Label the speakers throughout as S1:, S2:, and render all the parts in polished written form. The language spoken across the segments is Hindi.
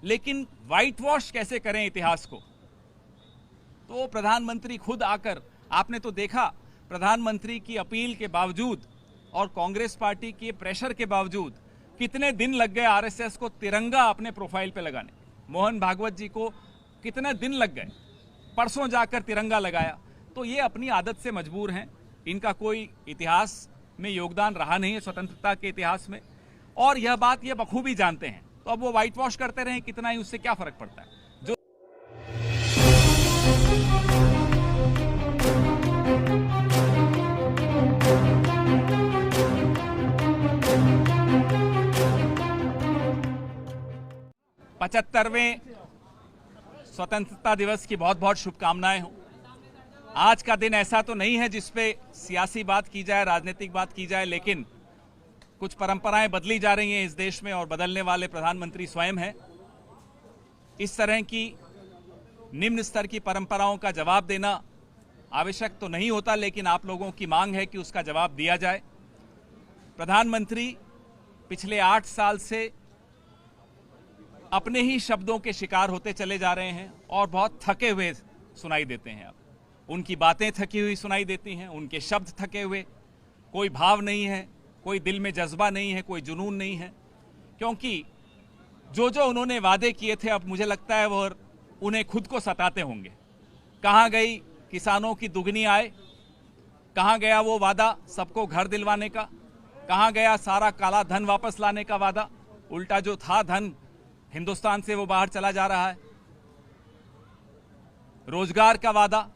S1: लेकिन व्हाइट वॉश कैसे करें इतिहास को, तो प्रधानमंत्री खुद आकर, आपने तो देखा प्रधानमंत्री की अपील के बावजूद और कांग्रेस पार्टी के प्रेशर के बावजूद कितने दिन लग गए आरएसएस को तिरंगा अपने प्रोफाइल पे लगाने। मोहन भागवत जी को कितने दिन लग गए, परसों जाकर तिरंगा लगाया। तो ये अपनी आदत से मजबूर हैं, इनका कोई इतिहास में योगदान रहा नहीं है, स्वतंत्रता के इतिहास में, और यह बात ये बखूबी जानते हैं। तो अब वो व्हाइट वॉश करते रहे कितना ही, उससे क्या फर्क पड़ता है। जो पचहत्तरवें स्वतंत्रता दिवस की बहुत बहुत शुभकामनाएं हो। आज का दिन ऐसा तो नहीं है जिसपे सियासी बात की जाए, राजनीतिक बात की जाए, लेकिन कुछ परंपराएं बदली जा रही हैं इस देश में और बदलने वाले प्रधानमंत्री स्वयं हैं। इस तरह की निम्न स्तर की परंपराओं का जवाब देना आवश्यक तो नहीं होता, लेकिन आप लोगों की मांग है कि उसका जवाब दिया जाए। प्रधानमंत्री पिछले 8 साल से अपने ही शब्दों के शिकार होते चले जा रहे हैं और बहुत थके हुए सुनाई देते हैं। अब उनकी बातें थकी हुई सुनाई देती हैं, उनके शब्द थके हुए, कोई भाव नहीं है, कोई दिल में जज्बा नहीं है, कोई जुनून नहीं है, क्योंकि जो जो उन्होंने वादे किए थे अब मुझे लगता है वो उन्हें खुद को सताते होंगे। कहाँ गई किसानों की दुगनी आय, कहाँ गया वो वादा सबको घर दिलवाने का, कहाँ गया सारा काला धन वापस लाने का वादा, उल्टा जो था धन हिंदुस्तान से वो बाहर चला जा रहा है। रोजगार का वादा,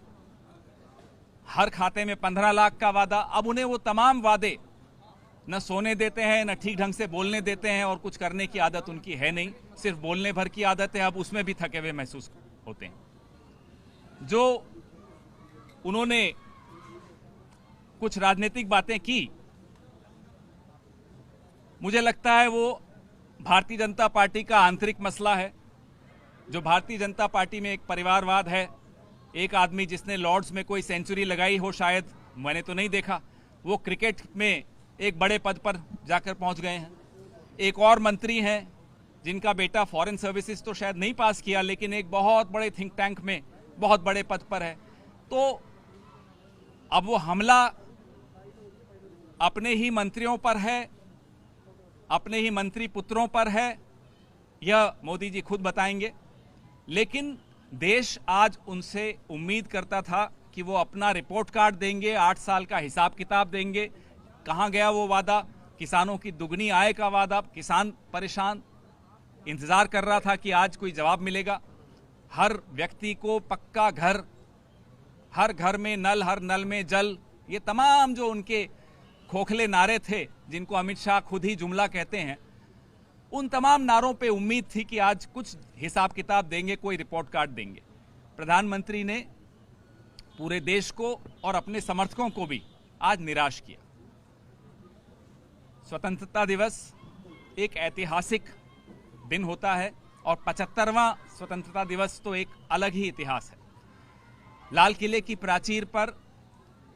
S1: हर खाते में 15 लाख का वादा, अब उन्हें वो तमाम वादे न सोने देते हैं, न ठीक ढंग से बोलने देते हैं, और कुछ करने की आदत उनकी है नहीं, सिर्फ बोलने भर की आदत है। अब उसमें भी थके हुए महसूस होते हैं। जो उन्होंने कुछ राजनीतिक बातें की, मुझे लगता है वो भारतीय जनता पार्टी का आंतरिक मसला है। जो भारतीय जनता पार्टी में एक परिवारवाद है, एक आदमी जिसने लॉर्ड्स में कोई सेंचुरी लगाई हो, शायद मैंने तो नहीं देखा, वो क्रिकेट में एक बड़े पद पर जाकर पहुंच गए हैं। एक और मंत्री हैं जिनका बेटा फॉरेन सर्विसेज तो शायद नहीं पास किया, लेकिन एक बहुत बड़े थिंक टैंक में बहुत बड़े पद पर है। तो अब वो हमला अपने ही मंत्रियों पर है, अपने ही मंत्री पुत्रों पर है, यह मोदी जी खुद बताएंगे। लेकिन देश आज उनसे उम्मीद करता था कि वो अपना रिपोर्ट कार्ड देंगे, 8 साल का हिसाब किताब देंगे। कहाँ गया वो वादा, किसानों की दुगनी आय का वादा? किसान परेशान, इंतजार कर रहा था कि आज कोई जवाब मिलेगा। हर व्यक्ति को पक्का घर, हर घर में नल, हर नल में जल, ये तमाम जो उनके खोखले नारे थे, जिनको अमित शाह खुद ही जुमला कहते हैं, उन तमाम नारों पे उम्मीद थी कि आज कुछ हिसाब किताब देंगे, कोई रिपोर्ट कार्ड देंगे। प्रधानमंत्री ने पूरे देश को और अपने समर्थकों को भी आज निराश किया। स्वतंत्रता दिवस एक ऐतिहासिक दिन होता है और 75वां स्वतंत्रता दिवस तो एक अलग ही इतिहास है। लाल किले की प्राचीर पर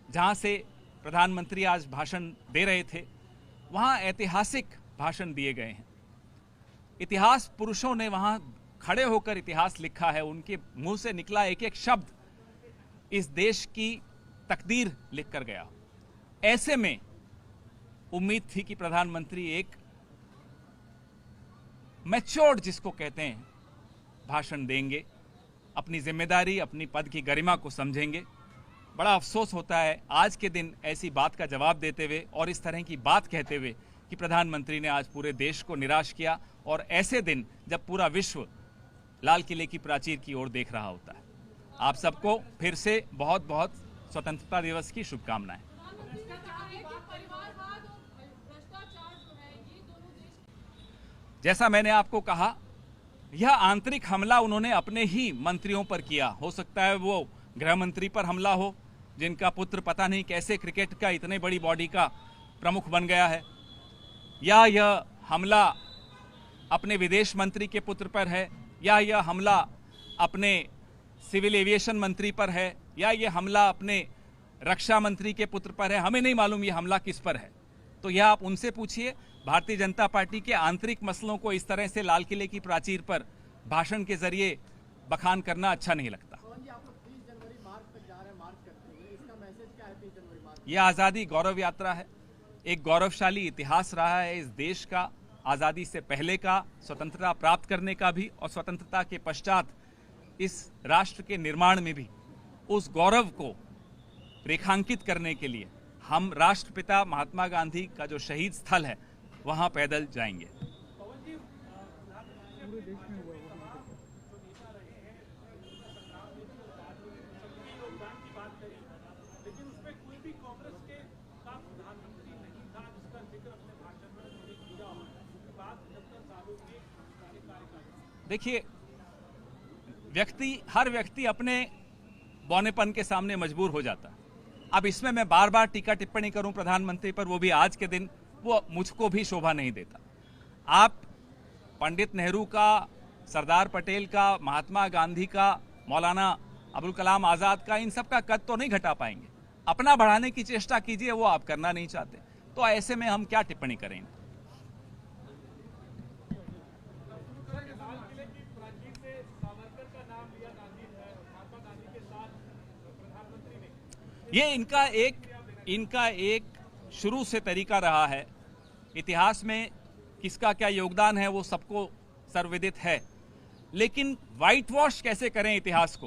S1: जहां से प्रधानमंत्री आज भाषण दे रहे थे, वहां ऐतिहासिक भाषण दिए गए हैं। इतिहास पुरुषों ने वहां खड़े होकर इतिहास लिखा है, उनके मुंह से निकला एक एक शब्द इस देश की तकदीर लिख कर गया। ऐसे में उम्मीद थी कि प्रधानमंत्री एक मैच्योर्ड, जिसको कहते हैं, भाषण देंगे, अपनी जिम्मेदारी, अपनी पद की गरिमा को समझेंगे। बड़ा अफसोस होता है आज के दिन ऐसी बात का जवाब देते हुए और इस तरह की बात कहते हुए कि प्रधानमंत्री ने आज पूरे देश को निराश किया, और ऐसे दिन जब पूरा विश्व लाल किले की प्राचीर की ओर देख रहा होता है। आप सबको फिर से बहुत बहुत स्वतंत्रता दिवस की शुभकामनाएं। जैसा मैंने आपको कहा, यह आंतरिक हमला उन्होंने अपने ही मंत्रियों पर किया। हो सकता है वो गृह मंत्री पर हमला हो, जिनका पुत्र पता नहीं कैसे क्रिकेट का इतने बड़ी बॉडी का प्रमुख बन गया है, या यह हमला अपने विदेश मंत्री के पुत्र पर है, या यह हमला अपने सिविल एविएशन मंत्री पर है, या यह हमला अपने रक्षा मंत्री के पुत्र पर है। हमें नहीं मालूम यह हमला किस पर है, तो यह आप उनसे पूछिए। भारतीय जनता पार्टी के आंतरिक मसलों को इस तरह से लाल किले की प्राचीर पर भाषण के जरिए बखान करना अच्छा नहीं लगता।
S2: पवन जी, आप लोग 30 जनवरी मार्च तक जा रहे हैं, मार्च करते हुए, इसका मैसेज क्या है 30 जनवरी मार्च?
S1: यह आज़ादी गौरव यात्रा है, एक गौरवशाली इतिहास रहा है इस देश का, आज़ादी से पहले का, स्वतंत्रता प्राप्त करने का भी और स्वतंत्रता के पश्चात इस राष्ट्र के निर्माण में भी। उस गौरव को रेखांकित करने के लिए हम राष्ट्रपिता महात्मा गांधी का जो शहीद स्थल है वहां पैदल जाएंगे। देखिए, हर व्यक्ति अपने बौनेपन के सामने मजबूर हो जाता है। अब इसमें मैं बार बार टीका टिप्पणी करूं प्रधानमंत्री पर, वो भी आज के दिन, वो मुझको भी शोभा नहीं देता। आप पंडित नेहरू का, सरदार पटेल का, महात्मा गांधी का, मौलाना अबुल कलाम आजाद का, इन सब का कद तो नहीं घटा पाएंगे। अपना बढ़ाने की चेष्टा कीजिए, वो आप करना नहीं चाहते, तो ऐसे में हम क्या टिप्पणी करेंगे। ये इनका एक शुरू से तरीका रहा है। इतिहास में किसका क्या योगदान है वो सबको सर्वविदित है, लेकिन व्हाइट वॉश कैसे करें इतिहास को,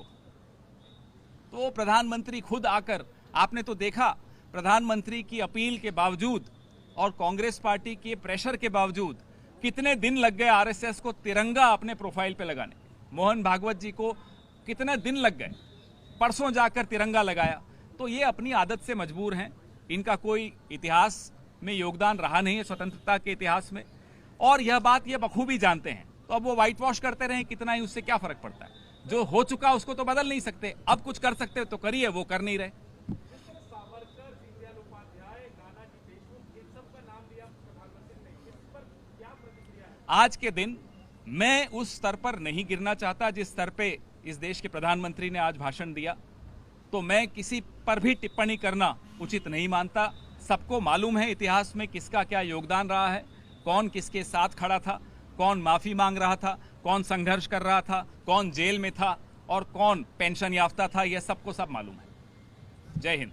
S1: तो प्रधानमंत्री खुद आकर, आपने तो देखा, प्रधानमंत्री की अपील के बावजूद और कांग्रेस पार्टी के प्रेशर के बावजूद कितने दिन लग गए आरएसएस को तिरंगा अपने प्रोफाइल पे लगाने। मोहन भागवत जी को कितने दिन लग गए, परसों जाकर तिरंगा लगाया। तो ये अपनी आदत से मजबूर हैं, इनका कोई इतिहास में योगदान रहा नहीं है, स्वतंत्रता के इतिहास में, और यह बात ये बखूबी जानते हैं। तो अब वो व्हाइट वॉश करते रहें कितना ही, उससे क्या फर्क पड़ता है। जो हो चुका उसको तो बदल नहीं सकते, अब कुछ कर सकते तो करिए, वो कर नहीं रहे। आज के दिन मैं उस स्तर पर नहीं गिरना चाहता जिस स्तर पे इस देश के प्रधानमंत्री ने आज भाषण दिया, तो मैं किसी पर भी टिप्पणी करना उचित नहीं मानता। सबको मालूम है इतिहास में किसका क्या योगदान रहा है, कौन किसके साथ खड़ा था, कौन माफी मांग रहा था, कौन संघर्ष कर रहा था, कौन जेल में था और कौन पेंशन याफ्ता था, यह सबको सब मालूम है। जय हिंद।